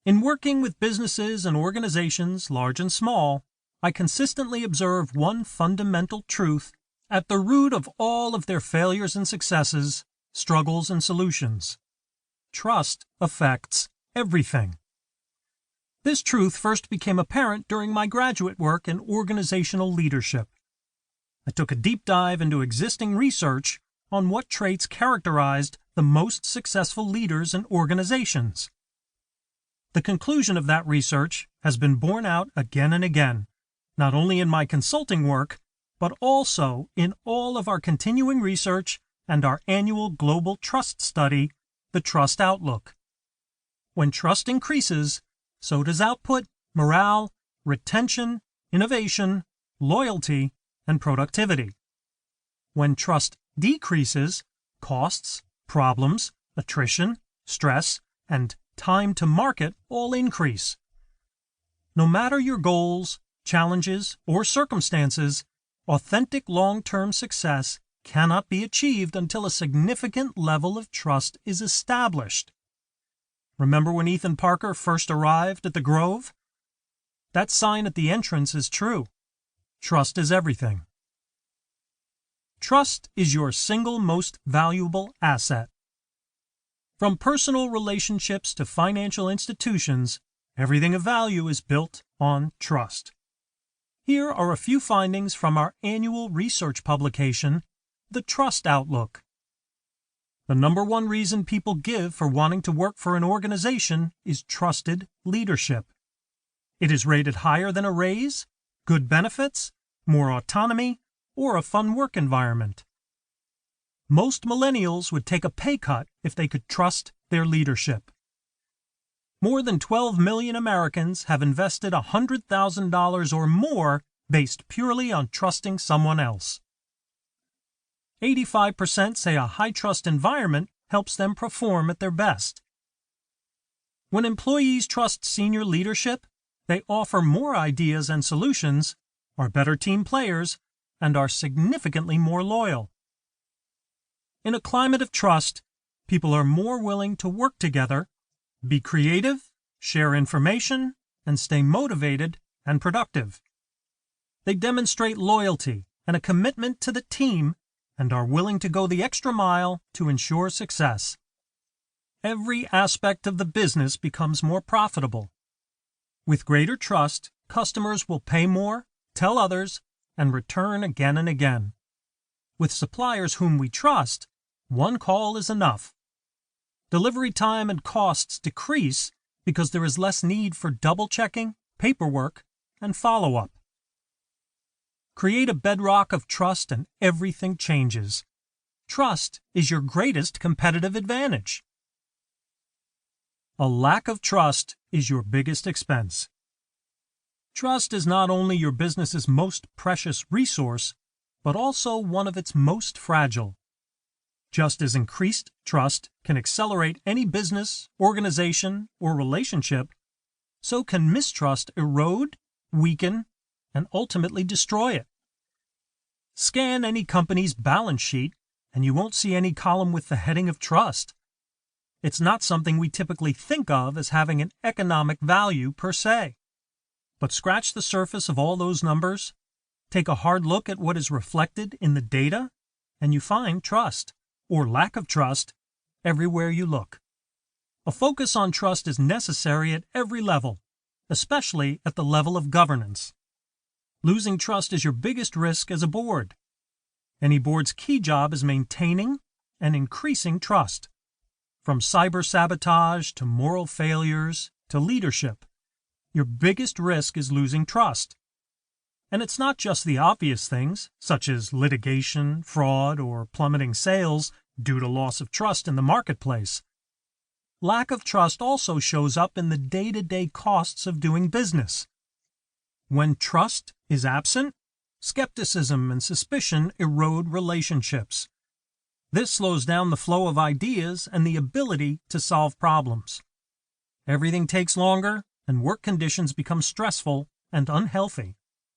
In working with businesses and organizations, large and small, I consistently observe one fundamental truth at the root of all of their failures and successes, struggles and solutions. Trust affects everything. This truth first became apparent during my graduate work in organizational leadership. I took a deep dive into existing research on what traits characterized the most successful leaders in organizations. The conclusion of that research has been borne out again and again, not only in my consulting work, but also in all of our continuing research and our annual global trust study, the Trust Outlook. When trust increases, so does output, morale, retention, innovation, loyalty, and productivity. When trust decreases, costs, problems, attrition, stress, and time to market all increase. No matter your goals, challenges, or circumstances, authentic long-term success cannot be achieved until a significant level of trust is established. Remember when Ethan Parker first arrived at the Grove? That sign at the entrance is true. Trust is everything. Trust is your single most valuable asset. From personal relationships to financial institutions, everything of value is built on trust. Here are a few findings from our annual research publication, The Trust Outlook. The number one reason people give for wanting to work for an organization is trusted leadership. It is rated higher than a raise, good benefits, more autonomy, or a fun work environment. Most millennials would take a pay cut if they could trust their leadership. More than 12 million Americans have invested $100,000 or more based purely on trusting someone else. 85% say a high-trust environment helps them perform at their best. When employees trust senior leadership, they offer more ideas and solutions, are better team players, and are significantly more loyal. In a climate of trust, people are more willing to work together, be creative, share information, and stay motivated and productive. They demonstrate loyalty and a commitment to the team and are willing to go the extra mile to ensure success. Every aspect of the business becomes more profitable. With greater trust, customers will pay more, tell others, and return again and again. With suppliers whom we trust, one call is enough. Delivery time and costs decrease because there is less need for double-checking, paperwork, and follow-up. Create a bedrock of trust and everything changes. Trust is your greatest competitive advantage. A lack of trust is your biggest expense. Trust is not only your business's most precious resource, but also one of its most fragile. Just as increased trust can accelerate any business, organization, or relationship, so can mistrust erode, weaken, and ultimately destroy it. Scan any company's balance sheet, and you won't see any column with the heading of trust. It's not something we typically think of as having an economic value per se. But scratch the surface of all those numbers, take a hard look at what is reflected in the data, and you find trust, or lack of trust, everywhere you look. A focus on trust is necessary at every level, especially at the level of governance. Losing trust is your biggest risk as a board. Any board's key job is maintaining and increasing trust. From cyber sabotage to moral failures to leadership, your biggest risk is losing trust. And it's not just the obvious things, such as litigation, fraud, or plummeting sales due to loss of trust in the marketplace. Lack of trust also shows up in the day-to-day costs of doing business. When trust is absent, skepticism and suspicion erode relationships. This slows down the flow of ideas and the ability to solve problems. Everything takes longer, and work conditions become stressful and unhealthy.